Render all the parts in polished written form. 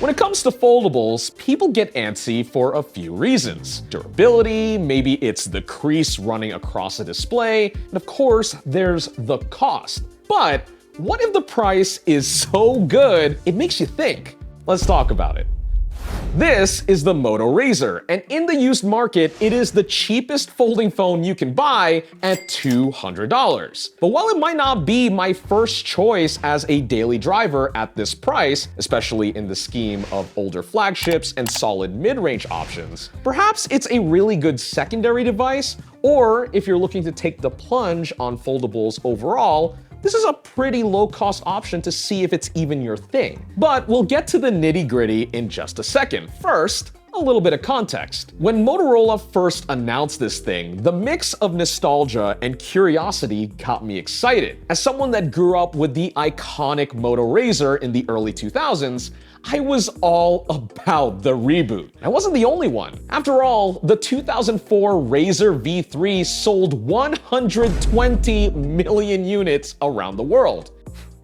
When it comes to foldables, people get antsy for a few reasons. Durability, maybe it's the crease running across the display, and of course, there's the cost. But what if the price is so good, it makes you think? Let's talk about it. This is the Moto RAZR, and in the used market, it is the cheapest folding phone you can buy at $200. But while it might not be my first choice as a daily driver at this price, especially in the scheme of older flagships and solid mid-range options, perhaps it's a really good secondary device, or if you're looking to take the plunge on foldables overall, this is a pretty low-cost option to see if it's even your thing. But we'll get to the nitty-gritty in just a second. First, a little bit of context. When Motorola first announced this thing, the mix of nostalgia and curiosity got me excited. As someone that grew up with the iconic Moto RAZR in the early 2000s, I was all about the reboot. I wasn't the only one. After all, the 2004 RAZR V3 sold 120 million units around the world.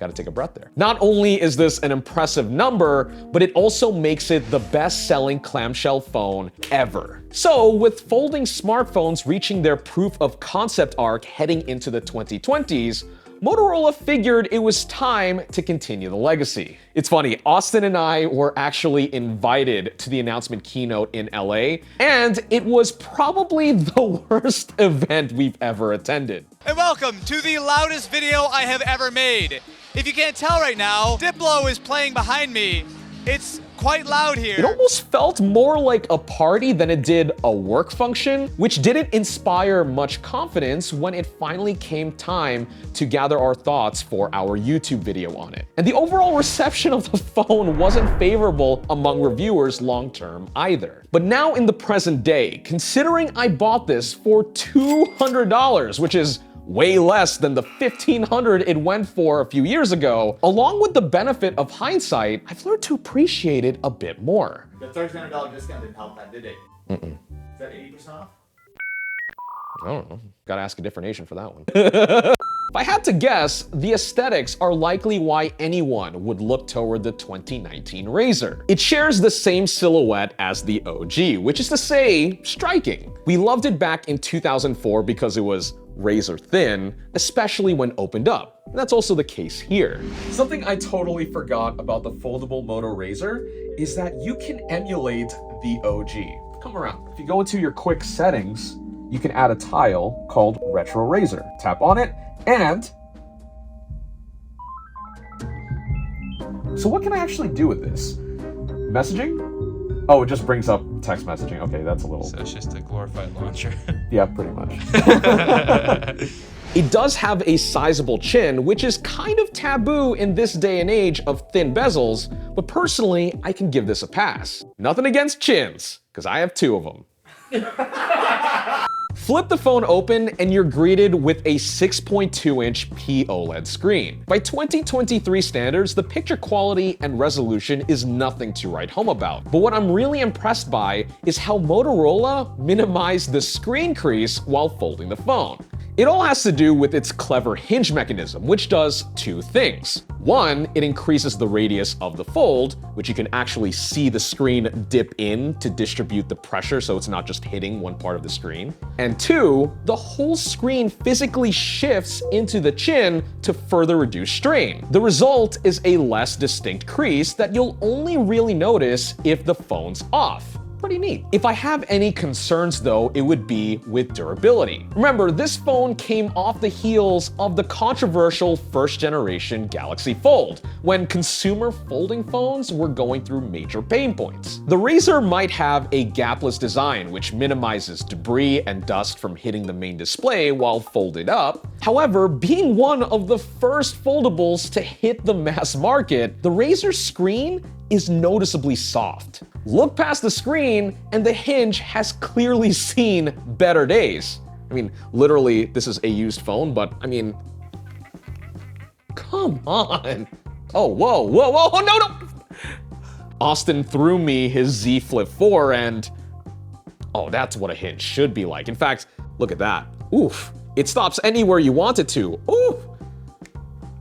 Gotta take a breath there. Not only is this an impressive number, but it also makes it the best-selling clamshell phone ever. So, with folding smartphones reaching their proof of concept arc heading into the 2020s, Motorola figured it was time to continue the legacy. It's funny, Austin and I were actually invited to the announcement keynote in LA, and it was probably the worst event we've ever attended. And welcome to the loudest video I have ever made. If you can't tell right now, Diplo is playing behind me. It's quite loud here. It almost felt more like a party than it did a work function, which didn't inspire much confidence when it finally came time to gather our thoughts for our YouTube video on it. And the overall reception of the phone wasn't favorable among reviewers long-term either. But now in the present day, considering I bought this for $200, which is way less than the $1,500 it went for a few years ago, along with the benefit of hindsight, I've learned to appreciate it a bit more. The $1,300 discount didn't help that, did it? Mm-mm. Is that 80% off? I don't know. Gotta ask a different Asian for that one. If I had to guess, the aesthetics are likely why anyone would look toward the 2019 RAZR. It shares the same silhouette as the OG, which is to say, striking. We loved it back in 2004 because it was razor thin, especially when opened up. And that's also the case here. Something I totally forgot about the foldable Moto RAZR is that you can emulate the OG. Come around. If you go into your quick settings, you can add a tile called Retro RAZR. Tap on it, and so what can I actually do with this? Messaging? Oh, it just brings up text messaging. Okay, that's a little... So it's just a glorified launcher. Yeah, pretty much. It does have a sizable chin, which is kind of taboo in this day and age of thin bezels, but personally, I can give this a pass. Nothing against chins, because I have two of them. Flip the phone open and you're greeted with a 6.2-inch P-OLED screen. By 2023 standards, the picture quality and resolution is nothing to write home about. But what I'm really impressed by is how Motorola minimized the screen crease while folding the phone. It all has to do with its clever hinge mechanism, which does two things. One, it increases the radius of the fold, which you can actually see the screen dip in to distribute the pressure so it's not just hitting one part of the screen. And two, the whole screen physically shifts into the chin to further reduce strain. The result is a less distinct crease that you'll only really notice if the phone's off. Pretty neat. If I have any concerns though, it would be with durability. Remember, this phone came off the heels of the controversial first generation Galaxy Fold, when consumer folding phones were going through major pain points. The RAZR might have a gapless design, which minimizes debris and dust from hitting the main display while folded up. However, being one of the first foldables to hit the mass market, the RAZR screen is noticeably soft. Look past the screen and the hinge has clearly seen better days. I mean, literally, this is a used phone, but I mean, come on. Oh, whoa, whoa, whoa, no, no. Austin threw me his Z Flip 4 and, oh, that's what a hinge should be like. In fact, look at that. Oof, it stops anywhere you want it to. Ooh.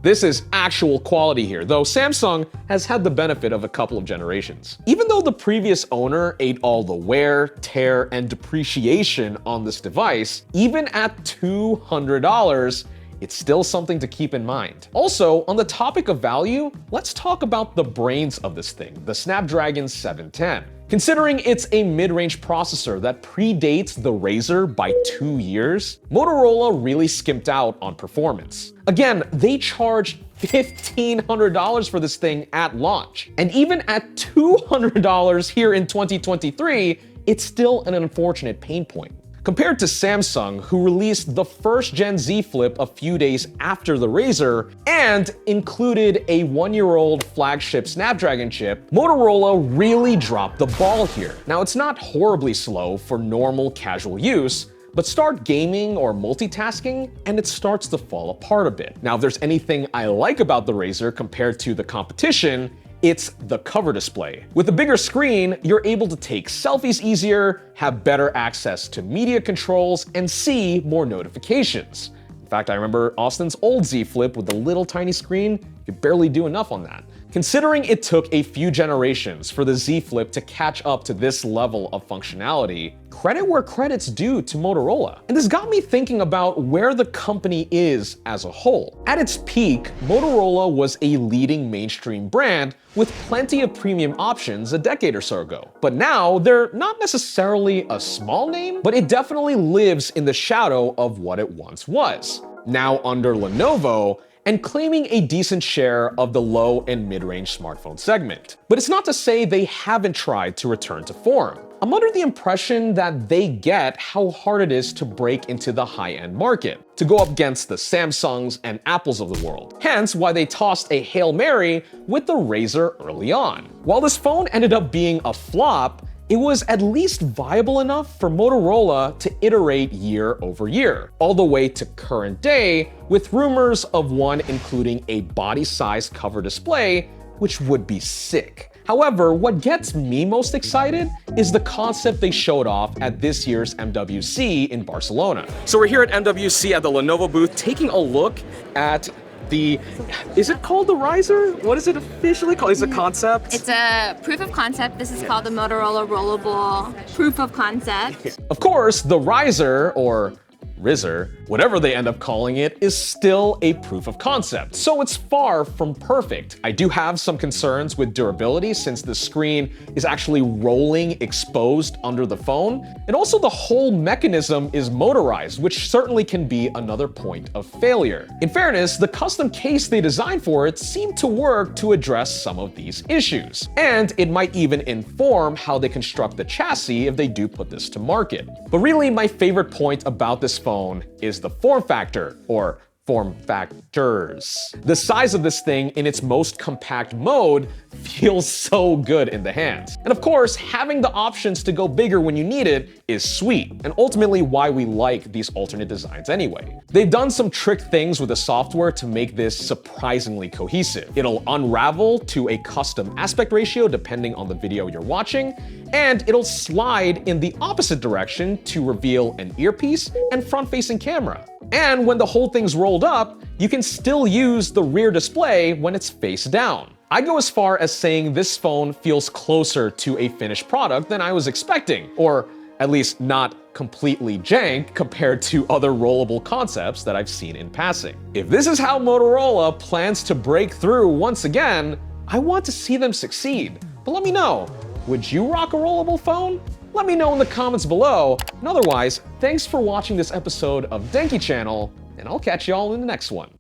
This is actual quality here, though Samsung has had the benefit of a couple of generations. Even though the previous owner ate all the wear, tear, and depreciation on this device, even at $200, it's still something to keep in mind. Also, on the topic of value, let's talk about the brains of this thing, the Snapdragon 710. Considering it's a mid-range processor that predates the RAZR by 2 years, Motorola really skimped out on performance. Again, they charged $1,500 for this thing at launch. And even at $200 here in 2023, it's still an unfortunate pain point. Compared to Samsung, who released the first Gen Z Flip a few days after the RAZR and included a 1-year-old flagship Snapdragon chip, Motorola really dropped the ball here. Now, it's not horribly slow for normal casual use, but start gaming or multitasking and it starts to fall apart a bit. Now, if there's anything I like about the RAZR compared to the competition, it's the cover display. With a bigger screen, you're able to take selfies easier, have better access to media controls, and see more notifications. In fact, I remember Austin's old Z Flip with the little tiny screen. You could barely do enough on that. Considering it took a few generations for the Z Flip to catch up to this level of functionality, credit where credit's due to Motorola. And this got me thinking about where the company is as a whole. At its peak, Motorola was a leading mainstream brand with plenty of premium options a decade or so ago. But now, they're not necessarily a small name, but it definitely lives in the shadow of what it once was. Now under Lenovo, and claiming a decent share of the low and mid-range smartphone segment. But it's not to say they haven't tried to return to form. I'm under the impression that they get how hard it is to break into the high-end market, to go up against the Samsungs and Apples of the world. Hence why they tossed a Hail Mary with the RAZR early on. While this phone ended up being a flop, it was at least viable enough for Motorola to iterate year over year, all the way to current day, with rumors of one including a body-sized cover display, which would be sick. However, what gets me most excited is the concept they showed off at this year's MWC in Barcelona. So we're here at MWC at the Lenovo booth taking a look at is it called the RIZR? What is it officially called? Is it a concept? It's a proof of concept. This is called the Motorola Rollable proof of concept. Of course, the RIZR, or RIZR, whatever they end up calling it, is still a proof of concept, so it's far from perfect. I do have some concerns with durability since the screen is actually rolling exposed under the phone, and also the whole mechanism is motorized, which certainly can be another point of failure. In fairness, the custom case they designed for it seemed to work to address some of these issues, and it might even inform how they construct the chassis if they do put this to market. But really, my favorite point about this phone is the form factor, or form factors. The size of this thing in its most compact mode feels so good in the hands. And of course, having the options to go bigger when you need it is sweet, and ultimately why we like these alternate designs anyway. They've done some trick things with the software to make this surprisingly cohesive. It'll unravel to a custom aspect ratio depending on the video you're watching, and it'll slide in the opposite direction to reveal an earpiece and front-facing camera. And when the whole thing's rolled up, you can still use the rear display when it's face down. I go as far as saying this phone feels closer to a finished product than I was expecting, or at least not completely jank compared to other rollable concepts that I've seen in passing. If this is how Motorola plans to break through once again, I want to see them succeed. But let me know, would you rock a rollable phone? Let me know in the comments below. And otherwise, thanks for watching this episode of Denki Channel, and I'll catch y'all in the next one.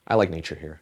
I like nature here.